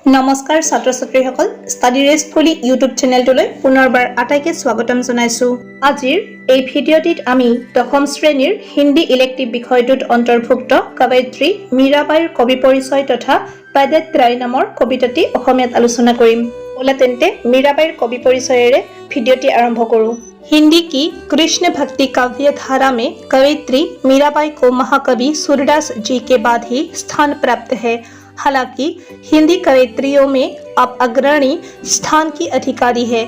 নমস্কাৰ ছাত্ৰ ছাত্ৰীসকল ষ্টাডি ৰেষ্টফুলি ইউটিউব চেনেলটোলৈ পুনৰবাৰ আটাইকে স্বাগতম জনাইছো। আজিৰ এই ভিডিঅ'টিত আমি দশম শ্ৰেণীৰ হিন্দী ইলেক্টিভ বিষয়টোত অন্তৰ্ভুক্ত কৱয়িত্ৰী মীৰাবাইৰ কবি পৰিচয় তথা পদত্ৰয় নামৰ কবিতাটি অসমীয়াত আলোচনা কৰিম। বলা তেন্তে মীৰাবাইৰ কবি পৰিচয়েৰে ভিডিঅ'টি আৰম্ভ কৰো। हिंदी की कृष्ण भक्ति काव्य धारा में कवयित्री मीराबाई को महाकवि सूरदास जी के बाद ही स्थान प्राप्त है। हालांकि हिंदी कवयित्रियों में अब अग्रणी स्थान की अधिकारी है।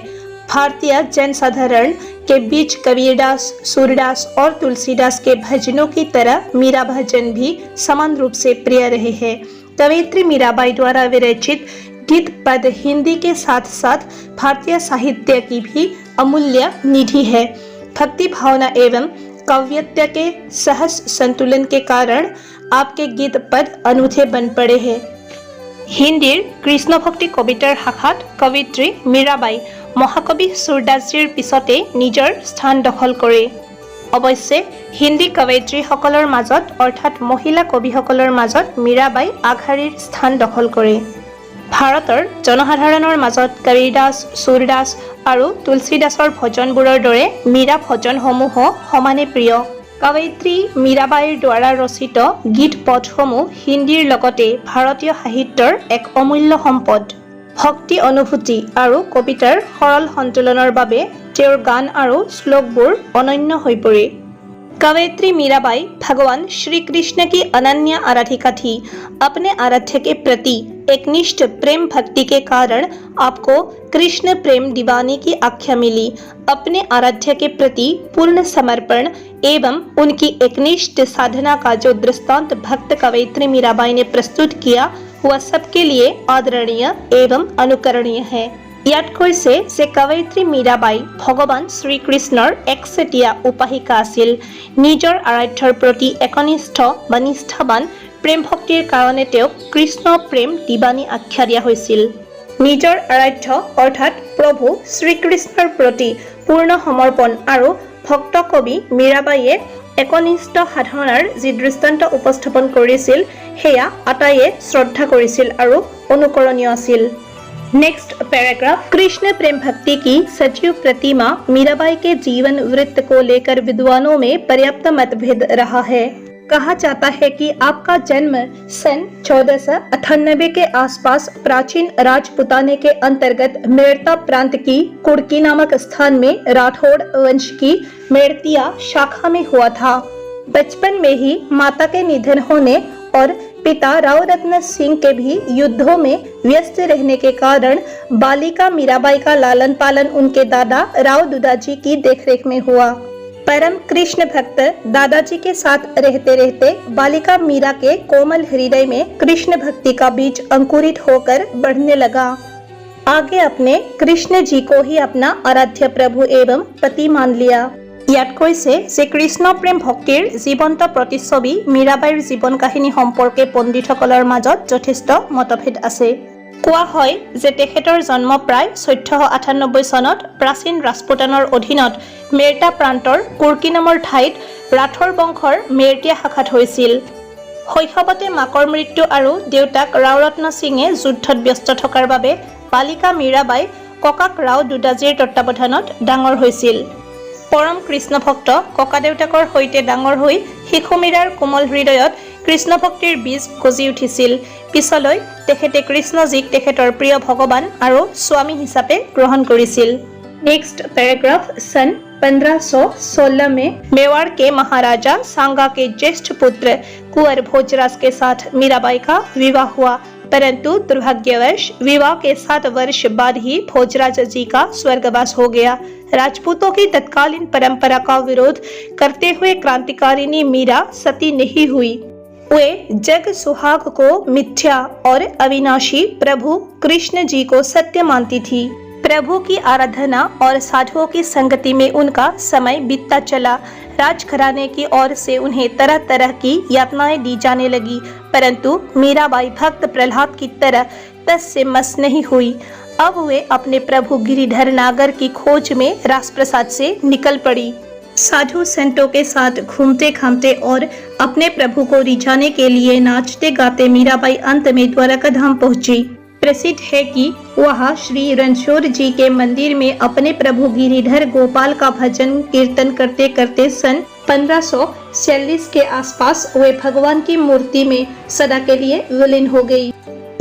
भारतीय जनसाधारण के बीच कबीरदास, सूरदास और तुलसीदास के भजनों की तरह मीरा भजन भी समान रूप से प्रिय रहे हैं। कवयित्री मीराबाई द्वारा विरचित गीत पद हिंदी के साथ साथ भारतीय साहित्य की भी अमूल्य निधि है। भक्ति भावना एवं काव्यत्य के सहज संतुलन के कारण आपके गीत पद अनूठे बन पड़े हैं। हिंदीर कृष्ण भक्ति कवितार शाखात कवयित्री मीराबाई महाकवि सूरदासजीर पिछते निजर स्थान दखल करे। अवश्य हिंदी कवयित्रीসকলৰ মাজত अर्थात महिला कविসকলৰ মাজত मीराबाई आघाड़ीर स्थान दखल करे। भारतर जनसाधाৰণৰ মাজত कबीरदास, सूरदास আৰু तुलसीदासৰ भजनবোৰৰ দৰে मीरा भजनসমূহ সমানে প্ৰিয়। कवयित्री मीराबाईৰ द्वारा रचित गीत पदসমূह हिंदीर लगते भारतीय साहित्यৰ एक अमूल्य सम्पद। भक्ति अनुभूति আৰু कवितार सरल सन्तुलনৰ বাবে তেওঁৰ গান আৰু শ্লোকবোৰ অনন্য হৈ পৰে। कवयित्री मीराबाई भगवान श्री कृष्ण की अनन्य आराधिका थी। अपने आराध्य के प्रति एकनिष्ठ प्रेम भक्ति के कारण आपको कृष्ण प्रेम दीवानी की आख्या मिली। अपने आराध्य के प्रति पूर्ण समर्पण एवं उनकी एकनिष्ठ साधना का जो दृष्टांत भक्त कवयित्री मीराबाई ने प्रस्तुत किया वह सबके लिए आदरणीय एवं अनुकरणीय है। ইয়াত কৈছে যে কৱয়িত্ৰী মীৰাবাই ভগৱান শ্ৰীকৃষ্ণৰ একচেটিয়া উপাসিকা আছিল। নিজৰ আৰাধ্যৰ প্ৰতি একনিষ্ঠ বা নিষ্ঠাবান প্ৰেম ভক্তিৰ কাৰণে তেওঁক কৃষ্ণ প্ৰেম দিবানী আখ্যা দিয়া হৈছিল। নিজৰ আৰাধ্য অৰ্থাৎ প্ৰভু শ্ৰীকৃষ্ণৰ প্ৰতি পূৰ্ণ সমৰ্পণ আৰু ভক্ত কবি মীৰাবাইয়ে একনিষ্ঠ সাধনাৰ যি দৃষ্টান্ত উপস্থাপন কৰিছিল সেয়া আটাইয়ে শ্ৰদ্ধা কৰিছিল আৰু অনুকৰণীয় আছিল। Next paragraph. कृष्ण प्रेम भक्ति की सजीव प्रतिमा मीराबाई के जीवन वृत्त को लेकर विद्वानों में पर्याप्त मतभेद रहा है। कहा जाता है कि आपका जन्म सन 1498 के आसपास प्राचीन राजपुताने के अंतर्गत मेड़ता प्रांत की कुड़की नामक स्थान में राठौड़ वंश की मेड़तिया शाखा में हुआ था। बचपन में ही माता के निधन होने और पिता राव रत्न सिंह के भी युद्धों में व्यस्त रहने के कारण बालिका मीराबाई का लालन पालन उनके दादा राव दुदाजी की देखरेख में हुआ। परम कृष्ण भक्त दादाजी के साथ रहते रहते बालिका मीरा के कोमल हृदय में कृष्ण भक्ति का बीज अंकुरित होकर बढ़ने लगा। आगे अपने कृष्ण जी को ही अपना आराध्य प्रभु एवं पति मान लिया। ইয়াত কৈছে যে কৃষ্ণ প্ৰেম ভক্তিৰ জীৱন্ত প্ৰতিচ্ছবি মীৰাবাইৰ জীৱন কাহিনী সম্পৰ্কে পণ্ডিতসকলৰ মাজত যথেষ্ট মতভেদ আছে। কোৱা হয় যে তেখেতৰ জন্ম প্ৰায় 1498 চনত প্ৰাচীন ৰাজপুতানৰ অধীনত মেৰটা প্ৰান্তৰ কুৰ্কি নামৰ ঠাইত ৰাঠৌৰ বংশৰ মেৰটিয়া শাখাত হৈছিল। শৈশৱতে মাকৰ মৃত্যু আৰু দেউতাক ৰাওৰত্ন সিঙে যুদ্ধত ব্যস্ত থকাৰ বাবে বালিকা মীৰাবাই ককাক ৰাও দুদাজীৰ তত্বাৱধানত ডাঙৰ হৈছিল। परम कृष्ण भक्त कका देउताকৰ সৈতে ডাঙৰ হৈ শিশু মীৰাৰ কোমল হৃদয়ত কৃষ্ণ ভক্তিৰ বীজ গজি উঠিছিল। পিছলৈ তেখেতে কৃষ্ণজীক তেখেতৰ প্ৰিয় ভগৱান আৰু স্বামী হিচাপে গ্ৰহণ কৰিছিল। Next paragraph. सन 1516 में मेवाड़ के महाराजा सांगा के ज्येष्ठ पुत्र कुंवर भोजराज के साथ मीराबाई का विवाह हुआ, परंतु दुर्भाग्यवश विवाह के 7 वर्ष बाद ही भोजराज जी का स्वर्गवास हो गया। राजपूतों की तत्कालीन परंपरा का विरोध करते हुए क्रांतिकारिणी मीरा सती नहीं हुई। वे जग सुहाग को मिथ्या और अविनाशी प्रभु कृष्ण जी को सत्य मानती थी। प्रभु की आराधना और साधुओं की संगति में उनका समय बीतता चला। राजघराने की ओर से उन्हें तरह तरह की यातनाएं दी जाने लगी, परंतु मीराबाई भक्त प्रहलाद की तरह तस से मस नहीं हुई। अब वे अपने प्रभु गिरिधर नागर की खोज में राजप्रसाद से निकल पड़ी। साधु संतों के साथ घूमते घामते और अपने प्रभु को रिझाने के लिए नाचते गाते मीराबाई अंत में द्वारका धाम पहुंची। प्रसिद्ध है कि वह श्री रणछोड़ जी के मंदिर में अपने प्रभु गिरिधर गोपाल का भजन कीर्तन करते करते सन 1546 के आसपास वे भगवान की मूर्ति में सदा के लिए विलीन हो गई।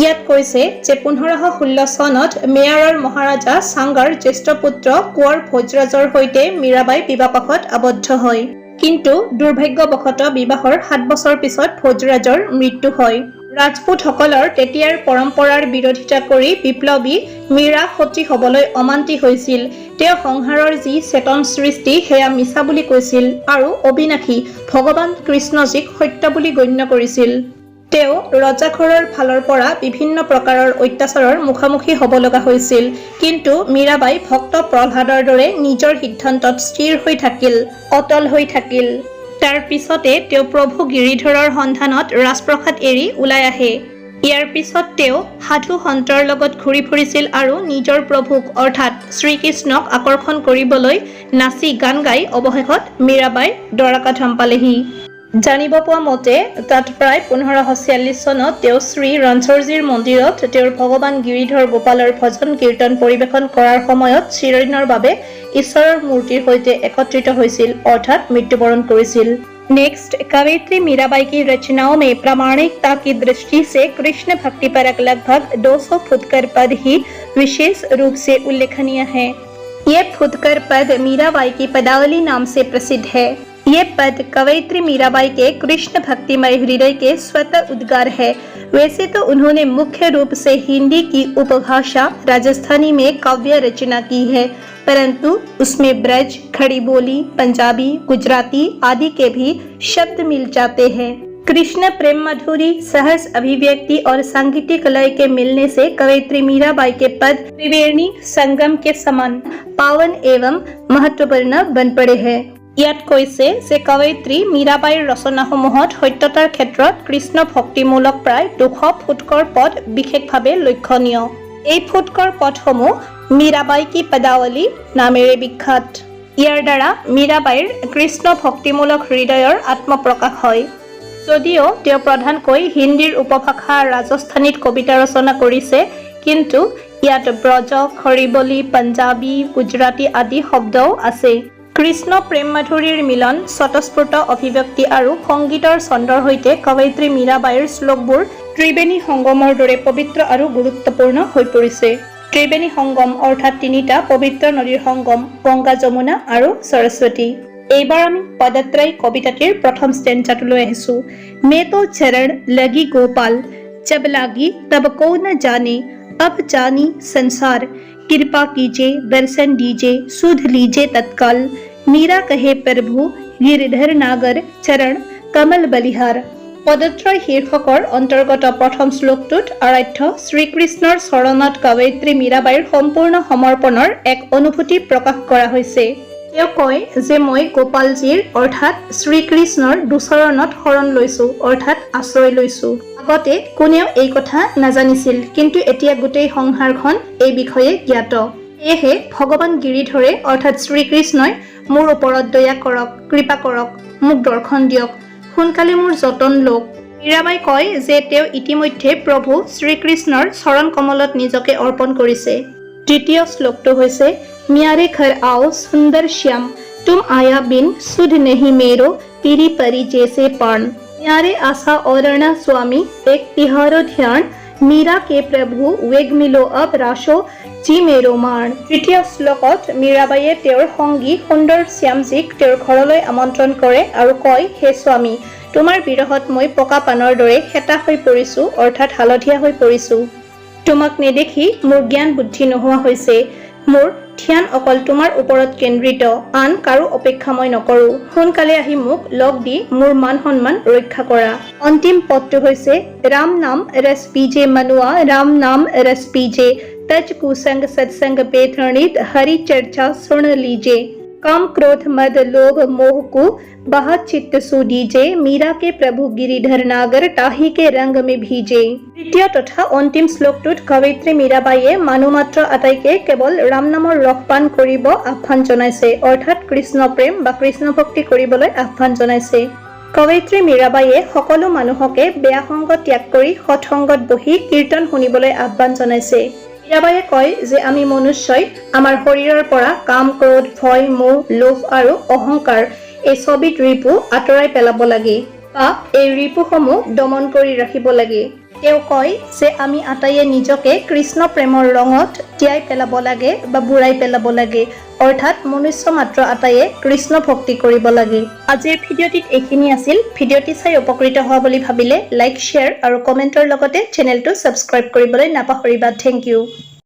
ইয়াত কৈছে যে 1516 চনত মেৱাৰৰ মহাৰাজা সাংগাৰ জ্যেষ্ঠ পুত্ৰ কোঁৱৰ ভোজৰাজৰ সৈতে মীৰাবাই বিবাহপাশত আবদ্ধ হয়। কিন্তু দুৰ্ভাগ্যবশতঃ বিবাহৰ 7 বছৰ পিছত ভোজৰাজৰ মৃত্যু হয়। ৰাজপুতসকলৰ তেতিয়াৰ পৰম্পৰাৰ বিৰোধিতা কৰি বিপ্লৱী মীৰা সতী হ'বলৈ অমান্তি হৈছিল। তেওঁ সংহাৰৰ যি চেতন সৃষ্টি সেয়া মিছা বুলি কৈছিল আৰু অবিনাশী ভগৱান কৃষ্ণজীক সত্য বুলি গণ্য কৰিছিল। তেওঁ ৰজাঘৰৰ ফালৰ পৰা বিভিন্ন প্ৰকাৰৰ অত্যাচাৰৰ মুখামুখি হ'ব লগা হৈছিল। কিন্তু মীৰাবাই ভক্ত প্ৰহ্লাদৰ দৰে নিজৰ সিদ্ধান্তত স্থিৰ হৈ থাকিল, অটল হৈ থাকিল। তাৰ পিছতে তেওঁ প্ৰভু গিৰিধৰৰ সন্ধানত ৰাজপ্ৰসাদ এৰি ওলাই আহে। ইয়াৰ পিছত তেওঁ সাধু সন্তৰ লগত ঘূৰি ফুৰিছিল আৰু নিজৰ প্ৰভুক অৰ্থাৎ শ্ৰীকৃষ্ণক আকৰ্ষণ কৰিবলৈ নাচি গান গাই অৱশেষত মীৰাবাই দ্বাৰকাধাম পালেহি। জানিব পোৱা মতে তাত প্ৰায় 1546 চনত তেওঁ শ্ৰী ৰণছৰজীৰ মন্দিৰত তেওঁৰ ভগৱান গিৰিধৰ গোপালৰ ভজন কীৰ্তন পৰিৱেশন কৰাৰ সময়ত চিৰদিনৰ বাবে ঈশ্বৰৰ মূৰ্তিৰ সৈতে একত্ৰিত হৈছিল অৰ্থাৎ মৃত্যুবৰণ কৰিছিল। नेक्स्ट, कवयित्री मीराबाई की रचनाओं में प्रामाणिकता की दृष्टि से कृष्ण भक्ति परक लगभग 200 फुटकर पद ही विशेष रूप से उल्लेखनीय है। ये फुटकर पद मीराबाई की पदावली नाम से प्रसिद्ध है। ये पद कवयित्री मीराबाई के कृष्ण भक्तिमय हृदय के स्वतः उद्गार है। वैसे तो उन्होंने मुख्य रूप से हिंदी की उपभाषा राजस्थानी में काव्य रचना की है, परंतु उसमें ब्रज, खड़ी बोली, पंजाबी, गुजराती आदि के भी शब्द मिल जाते हैं। कृष्ण प्रेम मधुरी, सहज अभिव्यक्ति और सांगीतिक लय के मिलने से कवयित्री मीराबाई के पद त्रिवेणी संगम के समान पावन एवं महत्वपूर्ण बन पड़े हैं। ইয়াত কৈছে যে কৱয়িত্ৰী মীৰাবাইৰ ৰচনাসমূহত সত্যতাৰ ক্ষেত্ৰত কৃষ্ণ ভক্তিমূলক প্ৰায় 200 ফুটকৰ পদ বিশেষভাৱে লক্ষণীয়। এই ফুটকৰ পদসমূহ মীৰাবাই কি পদাৱলী নামেৰে বিখ্যাত। ইয়াৰ দ্বাৰা মীৰাবাইৰ কৃষ্ণ ভক্তিমূলক হৃদয়ৰ আত্মপ্ৰকাশ হয়। যদিও তেওঁ প্ৰধানকৈ হিন্দীৰ উপভাষা ৰাজস্থানীত কবিতা ৰচনা কৰিছে, কিন্তু ইয়াত ব্ৰজ, খৰিবলি, পাঞ্জাবী, গুজৰাটী আদি শব্দও আছে। কৃষ্ণ প্ৰেম মাধুৰীৰ মিলন, স্বতঃস্ফূৰ্ত অভিব্যক্তি আৰু সংগীতৰ ছন্দৰ সৈতে কৱয়িত্ৰী মীৰাবাইৰ শ্লোকবোৰ ত্ৰিবেণী সংগমৰ দৰে পবিত্ৰ আৰু গুৰুত্বপূৰ্ণ হৈ পৰিছে। ত্ৰিবেণী সংগম অৰ্থাৎ তিনিটা পবিত্ৰ নদীৰ সংগম, গংগা, যমুনা আৰু সৰস্বতী। এইবাৰ আমি পদত্ৰয় কবিতাটিৰ প্ৰথম ষ্টেঞ্জাটোলৈ আহিছো। মে তো চৰণ লাগি গোপাল, জব লাগি তব কো ন জানে, अब जानी संसार, कृपा कीजिए दर्शन दीजिए, सुध लीजिए तत्काल। मीरा कहे प्रभु गिरिधर नागर, चरण कमल बलिहार। পদত্ৰয় শীৰ্ষকৰ অন্তৰ্গত প্ৰথম শ্লোকটোত আৰাধ্য শ্ৰীকৃষ্ণৰ চৰণত কৱয়িত্ৰী মীৰাবাইৰ সম্পূৰ্ণ সমৰ্পণৰ এক অনুভূতি প্ৰকাশ কৰা হৈছে। তেওঁ কয় যে মই গোপালজীৰ অৰ্থাৎ শ্ৰীকৃষ্ণৰ দুচৰণত শৰণ লৈছো অৰ্থাৎ আশ্ৰয় লৈছো। আগতে কোনেও এই কথা নাজানিছিল, কিন্তু এতিয়া গোটেই সংসাৰখন এই বিষয়ে জ্ঞাত। সেয়েহে ভগৱান গিৰিধৰে অৰ্থাৎ শ্ৰীকৃষ্ণই মোৰ ওপৰত দয়া কৰক, কৃপা কৰক, মোক দৰ্শন দিয়ক, সোনকালে মোৰ যতন লওক। মীৰাবাই কয় যে তেওঁ ইতিমধ্যে প্ৰভু শ্ৰীকৃষ্ণৰ চৰণ কমলত নিজকে অৰ্পণ কৰিছে। তৃতীয় শ্লোকটো হৈছে म्यारे घर आओ सुंदर श्याम, तुम आया बिन सुध नहीं मेरो, पीरी परी जैसे पान। म्यारे आशा औरणा स्वामी, एक तिहारो ध्यान, मीरा के प्रभु वेग मिलो अब राशो, जी मेरो मान। তৃতীয় শ্লোকত মীৰাবাইয়ে তেওঁৰ সংগী সুন্দৰ শ্যামজীক তেওঁৰ ঘৰলৈ আমন্ত্ৰণ কৰে আৰু কয়, হে স্বামী, তোমাৰ বিৰহত মই পকা পানৰ দৰে হেতা হৈ পৰিছো অৰ্থাৎ হালধীয়া হৈ পৰিছো। তোমাক নেদেখি মোৰ জ্ঞান বুদ্ধি নোহোৱা হৈছে। মোৰ ধ্যান অকল তোমাৰ ওপৰত কেন্দ্ৰিত, আন কাৰো অপেক্ষা মই নকৰো। সোনকালে আহি মোক লগ দি মোৰ মান সন্মান ৰক্ষা কৰা। অন্তিম পদটো হৈছে ৰাম নাম ৰস পীজে মনুৱা, ৰাম নাম ৰস পীজে, तज कुसंग सत्संग बेथणित, हरि चर्चा सुन लीजे। काम क्रोध मद लोभ मोह को बहा चित्त सुदीजे, मीरा के प्रभु गिरिधर नागर, टाही के रंग में भीजे। তৃতীয় তথা অন্তিম শ্লোকটোত কৱয়িত্ৰী মীৰাবাইয়ে মানুহ মাত্ৰ আটাইকে কেৱল ৰাম নামৰ ৰস পান কৰিব আহ্বান জনাইছে, অৰ্থাৎ কৃষ্ণ প্ৰেম বা কৃষ্ণ ভক্তি কৰিবলৈ আহ্বান জনাইছে। কৱয়িত্ৰী মীৰাবাইয়ে সকলো মানুহকে বেয়া সংগ ত্যাগ কৰি সৎসংগত বহি কীৰ্তন শুনিবলৈ আহ্বান জনাইছে। মীৰাবাইয়ে কয় যে আমি মনুষ্যই আমাৰ শৰীৰৰ পৰা কাম, ক্ৰোধ, ভয়, মোহ, লোভ আৰু অহংকাৰ এই ছবিধ ৰিপু আঁতৰাই পেলাব লাগে বা এই ৰিপুসমূহ দমন কৰি ৰাখিব লাগে। তেওঁ কয় যে আমি আটাইয়ে নিজকে কৃষ্ণ প্ৰেমৰ ৰঙত তিয়াই পেলাব লাগে বা বুঢ়াই পেলাব লাগে, অৰ্থাৎ মনুষ্য মাত্ৰ আটাইয়ে কৃষ্ণ ভক্তি কৰিব লাগে। আজিৰ ভিডিঅ'টিত এইখিনি আছিল। ভিডিঅ'টি চাই উপকৃত হোৱা বুলি ভাবিলে লাইক, শ্বেয়াৰ আৰু কমেণ্টৰ লগতে চেনেলটো ছাবস্ক্ৰাইব কৰিবলৈ নাপাহৰিবা। Thank U.